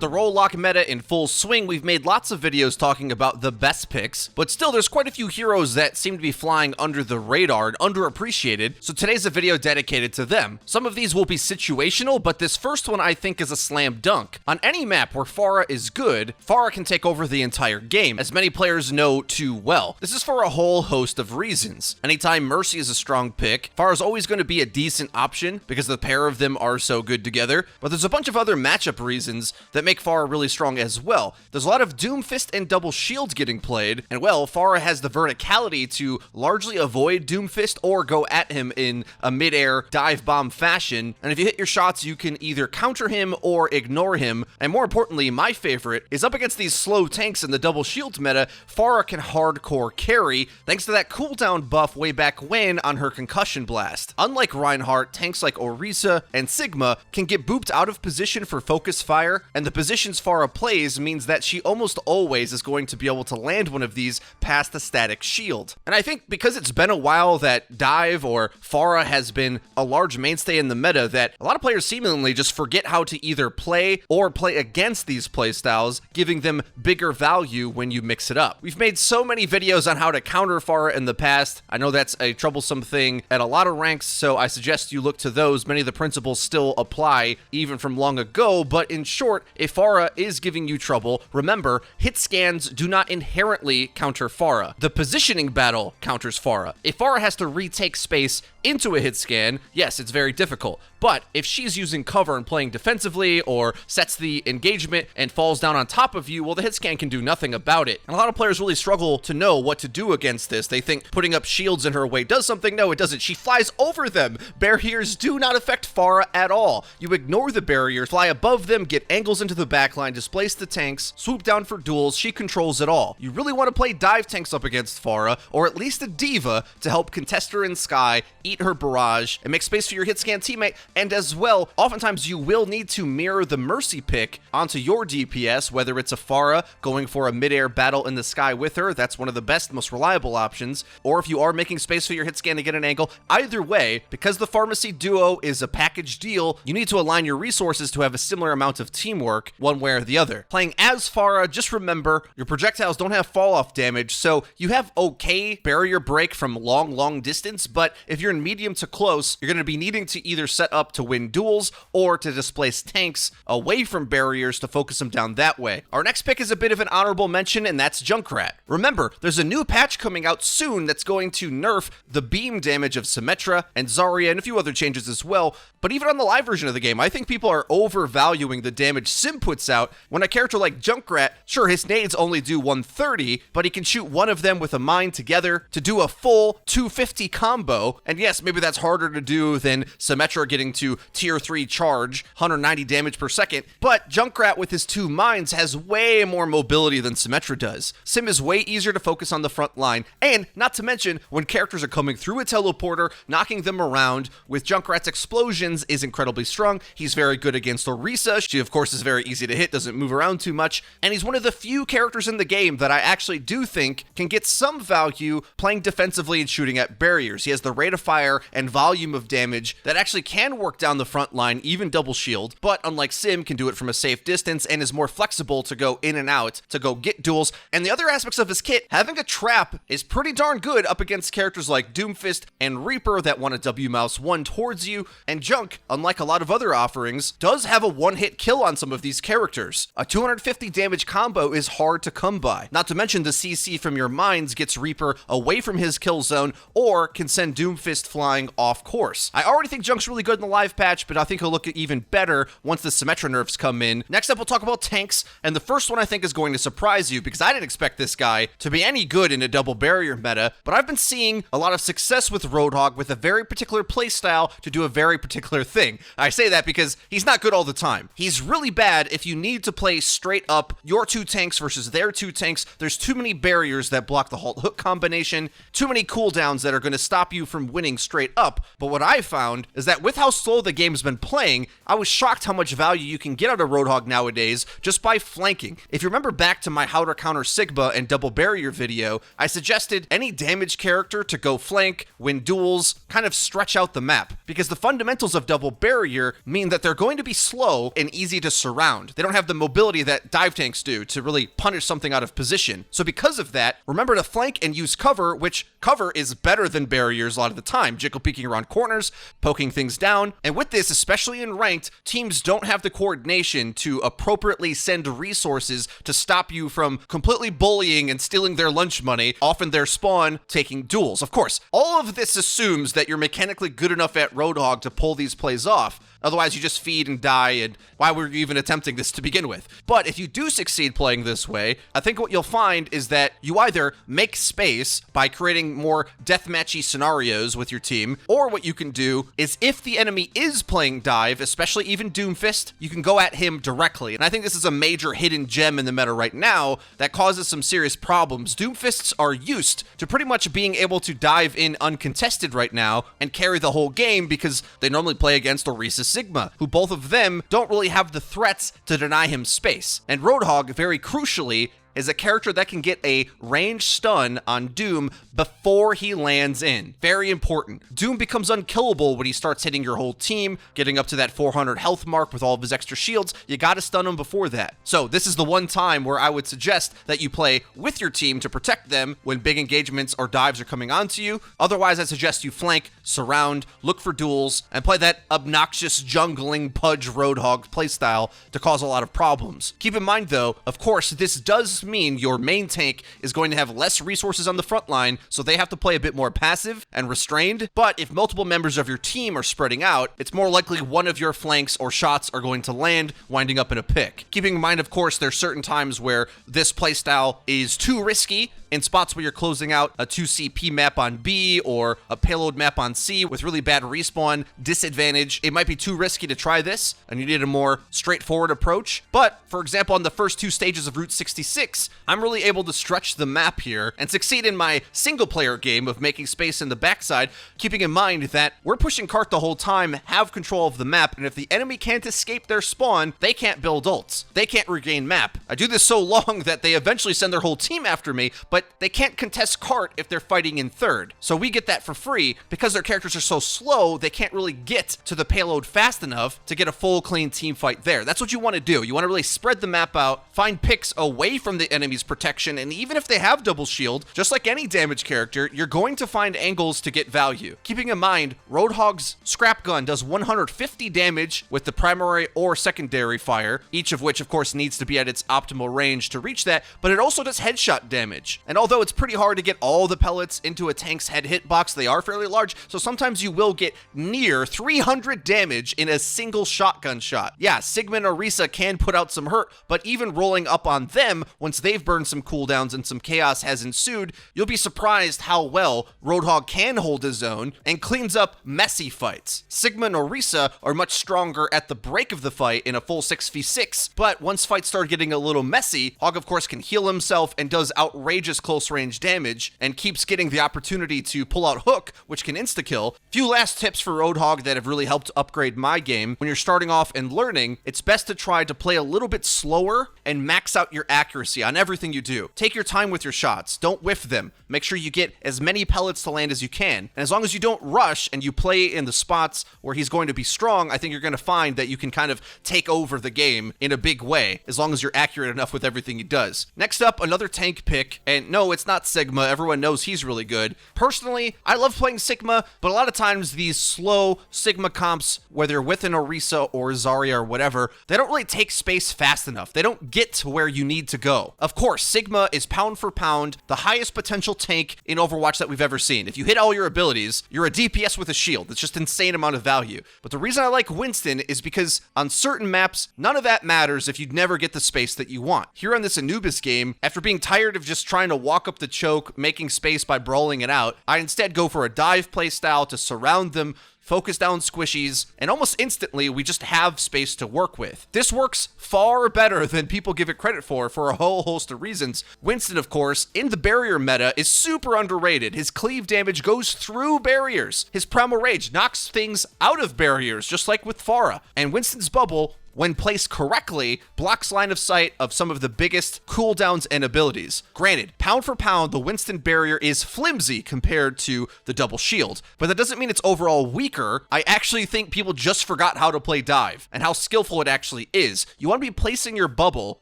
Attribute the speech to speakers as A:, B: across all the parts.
A: With the roll lock meta in full swing, we've made lots of videos talking about the best picks, but still there's quite a few heroes that seem to be flying under the radar and underappreciated, so today's a video dedicated to them. Some of these will be situational, but this first one I think is a slam dunk. On any map where Fara is good, Fara can take over the entire game, as many players know too well. This is for a whole host of reasons. Anytime Mercy is a strong pick, Fara's always going to be a decent option because the pair of them are so good together, but there's a bunch of other matchup reasons that make Fara really strong as well. There's a lot of Doomfist and double shields getting played, and well, Fara has the verticality to largely avoid Doomfist or go at him in a mid-air dive bomb fashion, and if you hit your shots, you can either counter him or ignore him, and more importantly, my favorite is up against these slow tanks in the double shields meta, Fara can hardcore carry, thanks to that cooldown buff way back when on her concussion blast. Unlike Reinhardt, tanks like Orisa and Sigma can get booped out of position for focus fire, and the positions Fara plays means that she almost always is going to be able to land one of these past the static shield. And I think because it's been a while that dive or Fara has been a large mainstay in the meta, that a lot of players seemingly just forget how to either play or play against these playstyles, giving them bigger value when you mix it up. We've made so many videos on how to counter Fara in the past. I know that's a troublesome thing at a lot of ranks, so I suggest you look to those. Many of the principles still apply, even from long ago, but in short, if Fara is giving you trouble, remember, hit scans do not inherently counter Fara. The positioning battle counters Fara. If Fara has to retake space into a hit scan, yes, it's very difficult. But if she's using cover and playing defensively or sets the engagement and falls down on top of you, well, the hit scan can do nothing about it. And a lot of players really struggle to know what to do against this. They think putting up shields in her way does something. No, it doesn't. She flies over them. Barriers do not affect Fara at all. You ignore the barriers, fly above them, get angles into the backline, displace the tanks, swoop down for duels. She controls it all. You really want to play dive tanks up against Fara, or at least a diva, to help contest her in Sky, eat her barrage, and make space for your hit scan teammate. And as well, oftentimes you will need to mirror the Mercy pick onto your DPS, whether it's a Fara going for a mid-air battle in the sky with her, that's one of the best, most reliable options, or if you are making space for your hit scan to get an angle. Either way, because the Pharmacy duo is a package deal, you need to align your resources to have a similar amount of teamwork, one way or the other. Playing as Fara, just remember, your projectiles don't have fall-off damage, so you have okay barrier break from long distance, but if you're in medium to close, you're going to be needing to either set up to win duels or to displace tanks away from barriers to focus them down that way. Our next pick is a bit of an honorable mention, and that's Junkrat. Remember, there's a new patch coming out soon that's going to nerf the beam damage of Symmetra and Zarya and a few other changes as well, but even on the live version of the game, I think people are overvaluing the damage Sim puts out when a character like Junkrat, sure, his nades only do 130, but he can shoot one of them with a mine together to do a full 250 combo, and yes, maybe that's harder to do than Symmetra getting to tier 3 charge, 190 damage per second, but Junkrat with his 2 mines has way more mobility than Symmetra does. Sim is way easier to focus on the front line, and not to mention, when characters are coming through a teleporter, knocking them around with Junkrat's explosions is incredibly strong. He's very good against Orisa. She, of course, is very easy to hit, doesn't move around too much, and he's one of the few characters in the game that I actually do think can get some value playing defensively and shooting at barriers. He has the rate of fire and volume of damage that actually can work down the front line, even double shield, but unlike Sim, can do it from a safe distance and is more flexible to go in and out, to go get duels. And the other aspects of his kit, having a trap is pretty darn good up against characters like Doomfist and Reaper that want to W-mouse 1 towards you, and Junk, unlike a lot of other offerings, does have a one-hit kill on some of these characters. A 250 damage combo is hard to come by. Not to mention the CC from your mines gets Reaper away from his kill zone or can send Doomfist flying off course. I already think Junk's really good in the live patch, but I think he'll look even better once the Symmetra nerfs come in. Next up, we'll talk about tanks, and the first one I think is going to surprise you because I didn't expect this guy to be any good in a double barrier meta, but I've been seeing a lot of success with Roadhog with a very particular playstyle to do a very particular thing. I say that because he's not good all the time. He's really bad if you need to play straight up your 2 tanks versus their 2 tanks. There's too many barriers that block the halt hook combination, too many cooldowns that are going to stop you from winning straight up. But what I found is that with how slow the game's been playing, I was shocked how much value you can get out of Roadhog nowadays just by flanking. If you remember back to my how to counter Sigma and double barrier video, I suggested any damage character to go flank, win duels, kind of stretch out the map, because the fundamentals of double barrier mean that they're going to be slow and easy to surround. around. They don't have the mobility that dive tanks do to really punish something out of position. So because of that, remember to flank and use cover, which cover is better than barriers a lot of the time. Jiggle peeking around corners, poking things down. And with this, especially in ranked, teams don't have the coordination to appropriately send resources to stop you from completely bullying and stealing their lunch money, often their spawn, taking duels. Of course, all of this assumes that you're mechanically good enough at Roadhog to pull these plays off. Otherwise, you just feed and die, and why were you even attempting this to begin with? But if you do succeed playing this way, I think what you'll find is that you either make space by creating more deathmatchy scenarios with your team, or what you can do is if the enemy is playing dive, especially even Doomfist, you can go at him directly. And I think this is a major hidden gem in the meta right now that causes some serious problems. Doomfists are used to pretty much being able to dive in uncontested right now and carry the whole game because they normally play against Orisa Sigma, who both of them don't really have the threats to deny him space. And Roadhog, very crucially, is a character that can get a ranged stun on Doom before he lands in. Very important. Doom becomes unkillable when he starts hitting your whole team, getting up to that 400 health mark with all of his extra shields. You gotta stun him before that. So this is the one time where I would suggest that you play with your team to protect them when big engagements or dives are coming onto you. Otherwise, I suggest you flank, surround, look for duels, and play that obnoxious jungling Pudge Roadhog playstyle to cause a lot of problems. Keep in mind though, of course, this does mean your main tank is going to have less resources on the front line, so they have to play a bit more passive and restrained. But if multiple members of your team are spreading out, it's more likely one of your flanks or shots are going to land, winding up in a pick. Keeping in mind, of course, there's certain times where this playstyle is too risky, in spots where you're closing out a 2CP map on B or a payload map on C with really bad respawn disadvantage. It might be too risky to try this, and you need a more straightforward approach. But, for example, on the first two stages of Route 66, I'm really able to stretch the map here and succeed in my single-player game of making space in the backside, keeping in mind that we're pushing cart the whole time, have control of the map, and if the enemy can't escape their spawn, they can't build ults. They can't regain map. I do this so long that they eventually send their whole team after me, but they can't contest cart if they're fighting in third. So we get that for free. Because their characters are so slow, they can't really get to the payload fast enough to get a full clean team fight there. That's what you want to do. You want to really spread the map out, find picks away from the enemy's protection, and even if they have double shield, just like any damage character, you're going to find angles to get value. Keeping in mind, Roadhog's scrap gun does 150 damage with the primary or secondary fire, each of which of course needs to be at its optimal range to reach that, but it also does headshot damage. And although it's pretty hard to get all the pellets into a tank's head hitbox, they are fairly large, so sometimes you will get near 300 damage in a single shotgun shot. Yeah, Sigma and Orisa can put out some hurt, but even rolling up on them, once they've burned some cooldowns and some chaos has ensued, you'll be surprised how well Roadhog can hold his own and cleans up messy fights. Sigma and Orisa are much stronger at the break of the fight in a full 6v6, but once fights start getting a little messy, Hog of course can heal himself and does outrageous close range damage and keeps getting the opportunity to pull out Hook, which can insta-kill. Few last tips for Roadhog that have really helped upgrade my game. When you're starting off and learning, it's best to try to play a little bit slower and max out your accuracy on everything you do. Take your time with your shots. Don't whiff them. Make sure you get as many pellets to land as you can. And as long as you don't rush and you play in the spots where he's going to be strong, I think you're going to find that you can kind of take over the game in a big way, as long as you're accurate enough with everything he does. Next up, another tank pick, and no, it's not Sigma. Everyone knows he's really good. Personally, I love playing Sigma, but a lot of times these slow Sigma comps, whether with an Orisa or Zarya or whatever, they don't really take space fast enough. They don't get to where you need to go. Of course, Sigma is pound for pound the highest potential tank in Overwatch that we've ever seen. If you hit all your abilities, you're a DPS with a shield. It's just insane amount of value. But the reason I like Winston is because on certain maps, none of that matters if you'd never get the space that you want. Here on this Anubis game, after being tired of just trying to walk up the choke, making space by brawling it out, I instead go for a dive play style to surround them, focus down squishies, and almost instantly we just have space to work with. This works far better than people give it credit for a whole host of reasons. Winston, of course, in the barrier meta is super underrated. His cleave damage goes through barriers. His primal rage knocks things out of barriers, just like with Fara. And Winston's bubble when placed correctly, blocks line of sight of some of the biggest cooldowns and abilities. Granted, pound for pound, the Winston barrier is flimsy compared to the double shield, but that doesn't mean it's overall weaker. I actually think people just forgot how to play dive and how skillful it actually is. You want to be placing your bubble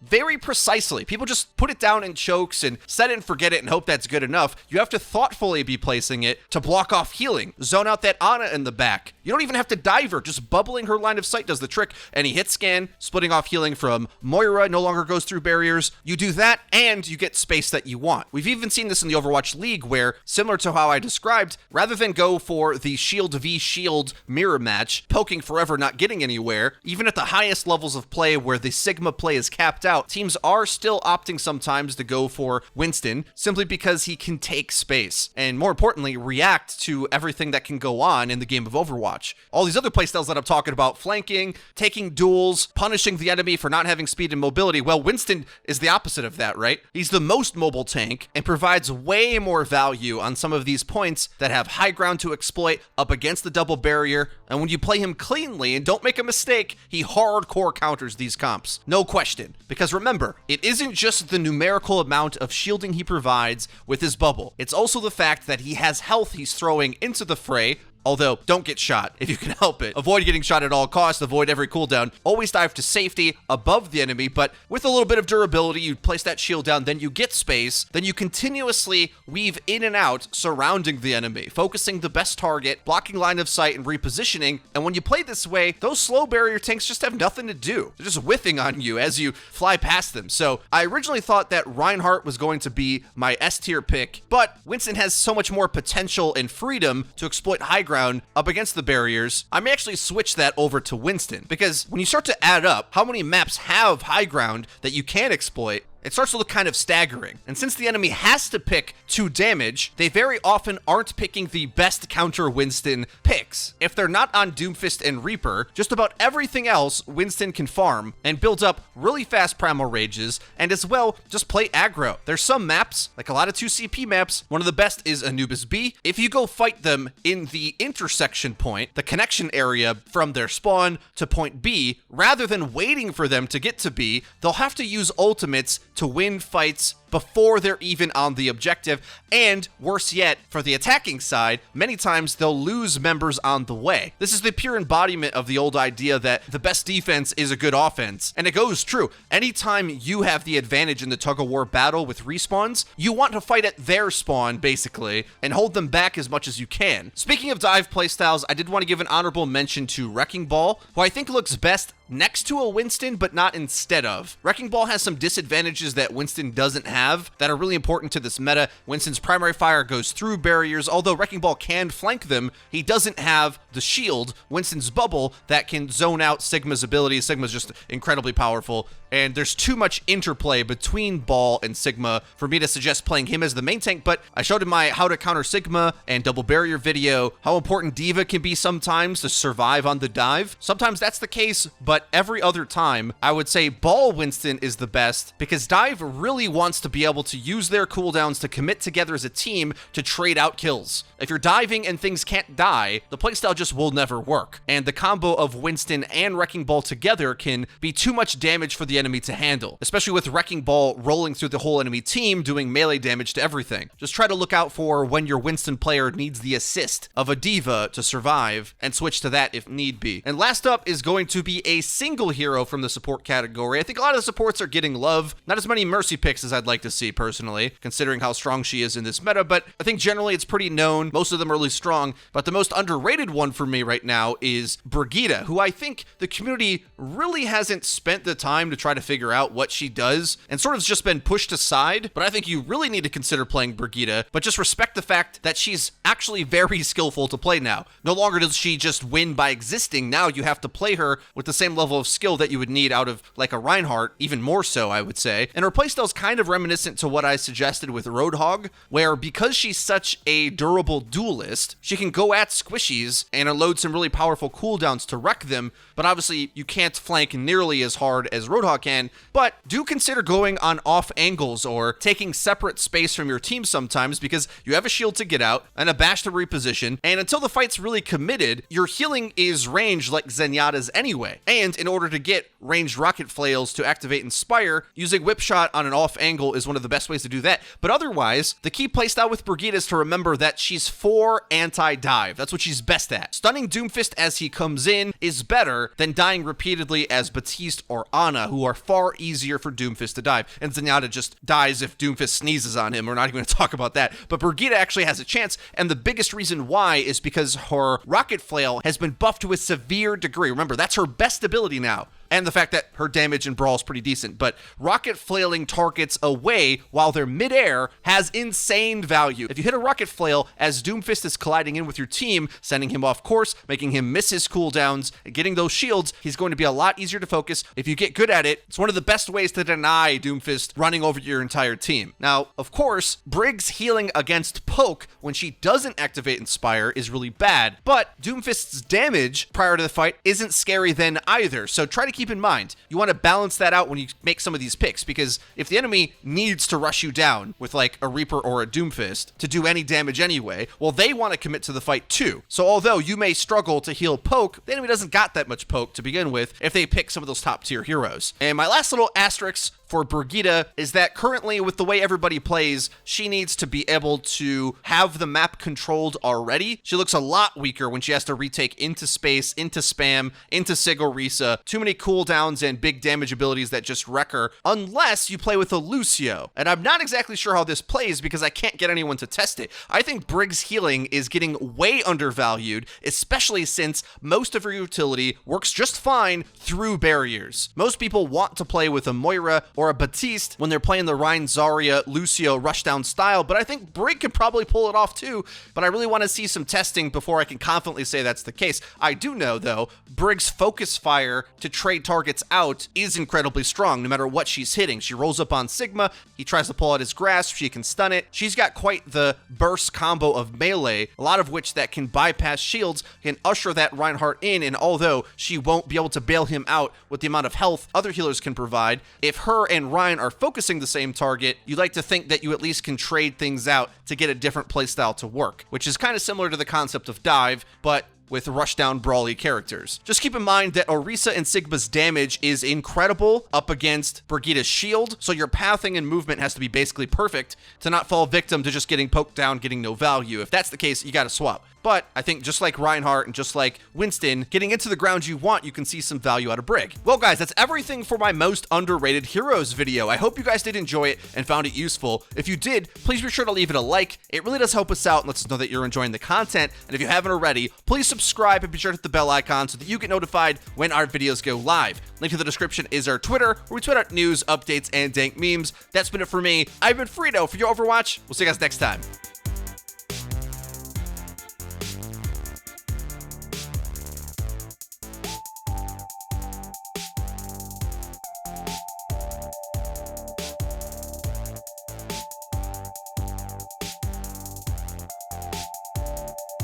A: very precisely. People just put it down in chokes and set it and forget it and hope that's good enough. You have to thoughtfully be placing it to block off healing, zone out that Ana in the back. You don't even have to dive her, just bubbling her line of sight does the trick. Any hit scan, splitting off healing from Moira no longer goes through barriers. You do that and you get space that you want. We've even seen this in the Overwatch League where, similar to how I described, rather than go for the shield v shield mirror match, poking forever, not getting anywhere, even at the highest levels of play where the Sigma play is capped out, teams are still opting sometimes to go for Winston simply because he can take space and, more importantly, react to everything that can go on in the game of Overwatch. All these other playstyles that I'm talking about, flanking, taking duels, punishing the enemy for not having speed and mobility, well, Winston is the opposite of that, right? He's the most mobile tank and provides way more value on some of these points that have high ground to exploit up against the double barrier, and when you play him cleanly and don't make a mistake, he hardcore counters these comps. No question. Because remember, it isn't just the numerical amount of shielding he provides with his bubble, it's also the fact that he has health he's throwing into the fray. Although, don't get shot if you can help it. Avoid getting shot at all costs, avoid every cooldown. Always dive to safety above the enemy, but with a little bit of durability, you place that shield down, then you get space, then you continuously weave in and out surrounding the enemy, focusing the best target, blocking line of sight, and repositioning. And when you play this way, those slow barrier tanks just have nothing to do. They're just whiffing on you as you fly past them. So I originally thought that Reinhardt was going to be my S tier pick, but Winston has so much more potential and freedom to exploit high ground up against the barriers. I may actually switch that over to Winston, because when you start to add up how many maps have high ground that you can exploit, it starts to look kind of staggering. And since the enemy has to pick 2 damage, they very often aren't picking the best counter Winston picks. If they're not on Doomfist and Reaper, just about everything else Winston can farm and build up really fast primal rages, and as well, just play aggro. There's some maps, like a lot of 2CP maps, one of the best is Anubis B. If you go fight them in the intersection point, the connection area from their spawn to point B, rather than waiting for them to get to B, they'll have to use ultimates to win fights before they're even on the objective, and worse yet, for the attacking side, many times they'll lose members on the way. This is the pure embodiment of the old idea that the best defense is a good offense, and it goes true. Anytime you have the advantage in the tug-of-war battle with respawns, you want to fight at their spawn, basically, and hold them back as much as you can. Speaking of dive playstyles, I did want to give an honorable mention to Wrecking Ball, who I think looks best next to a Winston, but not instead of. Wrecking Ball has some disadvantages that Winston doesn't have that are really important to this meta. Winston's primary fire goes through barriers, although Wrecking Ball can flank them. He doesn't have the shield, Winston's bubble, that can zone out Sigma's abilities. Sigma's just incredibly powerful, and there's too much interplay between Ball and Sigma for me to suggest playing him as the main tank, but I showed in my How to Counter Sigma and Double Barrier video how important D.Va can be sometimes to survive on the dive. Sometimes that's the case, but every other time, I would say Ball Winston is the best, because Dive really wants to be able to use their cooldowns to commit together as a team to trade out kills. If you're diving and things can't die, the playstyle just will never work, and the combo of Winston and Wrecking Ball together can be too much damage for the enemy to handle, especially with Wrecking Ball rolling through the whole enemy team doing melee damage to everything. Just try to look out for when your Winston player needs the assist of a D.Va to survive, and switch to that if need be. And last up is going to be a single hero from the support category. I think a lot of the supports are getting love. Not as many Mercy picks as I'd like to see personally, considering how strong she is in this meta, but I think generally it's pretty known. Most of them are really strong, but the most underrated one for me right now is Brigitte, who I think the community really hasn't spent the time to try to figure out what she does, and sort of just been pushed aside, but I think you really need to consider playing Brigitte, but just respect the fact that she's actually very skillful to play now. No longer does she just win by existing, now you have to play her with the same level of skill that you would need out of like a Reinhardt, even more so I would say, and her playstyle's kind of reminiscent reminiscent to what I suggested with Roadhog, where because she's such a durable duelist, she can go at squishies and unload some really powerful cooldowns to wreck them, but obviously you can't flank nearly as hard as Roadhog can. But do consider going on off angles or taking separate space from your team sometimes, because you have a shield to get out and a bash to reposition, and until the fight's really committed, your healing is ranged like Zenyatta's anyway. And in order to get ranged rocket flails to activate Inspire, using Whip Shot on an off angle is one of the best ways to do that. But otherwise, the key playstyle with Brigitte is to remember that she's for anti-dive. That's what she's best at. Stunning Doomfist as he comes in is better than dying repeatedly as Baptiste or Ana, who are far easier for Doomfist to dive. And Zenyatta just dies if Doomfist sneezes on him. We're not even going to talk about that. But Brigitte actually has a chance, and the biggest reason why is because her Rocket Flail has been buffed to a severe degree. Remember, that's her best ability now. And the fact that her damage in Brawl is pretty decent, but rocket flailing targets away while they're midair has insane value. If you hit a rocket flail as Doomfist is colliding in with your team, sending him off course, making him miss his cooldowns, and getting those shields, he's going to be a lot easier to focus. If you get good at it, it's one of the best ways to deny Doomfist running over your entire team. Now, of course, Brig's healing against Poke when she doesn't activate Inspire is really bad, but Doomfist's damage prior to the fight isn't scary then either, so try to keep in mind, you want to balance that out when you make some of these picks, because if the enemy needs to rush you down with like a Reaper or a Doomfist to do any damage anyway, well, they want to commit to the fight too. So although you may struggle to heal Poke, the enemy doesn't got that much Poke to begin with if they pick some of those top tier heroes. And my last little asterisk for Brigitte is that currently, with the way everybody plays, she needs to be able to have the map controlled already. She looks a lot weaker when she has to retake into space, into spam, into Sigil Risa. Too many cooldowns and big damage abilities that just wreck her, unless you play with a Lucio. And I'm not exactly sure how this plays because I can't get anyone to test it. I think Brig's healing is getting way undervalued, especially since most of her utility works just fine through barriers. Most people want to play with a Moira or a Baptiste when they're playing the Rein, Zarya, Lucio rushdown style, but I think Brig can probably pull it off too, but I really want to see some testing before I can confidently say that's the case. I do know, though, Brig's focus fire to trade targets out is incredibly strong, no matter what she's hitting. She rolls up on Sigma, he tries to pull out his grasp, she can stun it. She's got quite the burst combo of melee, a lot of which that can bypass shields, can usher that Reinhardt in, and although she won't be able to bail him out with the amount of health other healers can provide, if her and Ryan are focusing the same target, you'd like to think that you at least can trade things out to get a different playstyle to work, which is kind of similar to the concept of dive, but with rushdown brawly characters. Just keep in mind that Orisa and Sigma's damage is incredible up against Brigitte's shield, so your pathing and movement has to be basically perfect to not fall victim to just getting poked down, getting no value. If that's the case, you gotta swap. But I think just like Reinhardt and just like Winston, getting into the ground you want, you can see some value out of Brig. Well, guys, that's everything for my most underrated heroes video. I hope you guys did enjoy it and found it useful. If you did, please be sure to leave it a like. It really does help us out and lets us know that you're enjoying the content. And if you haven't already, please subscribe and be sure to hit the bell icon so that you get notified when our videos go live. Link to the description is our Twitter, where we tweet out news, updates, and dank memes. That's been it for me. I've been FREEDO for your Overwatch. We'll see you guys next time.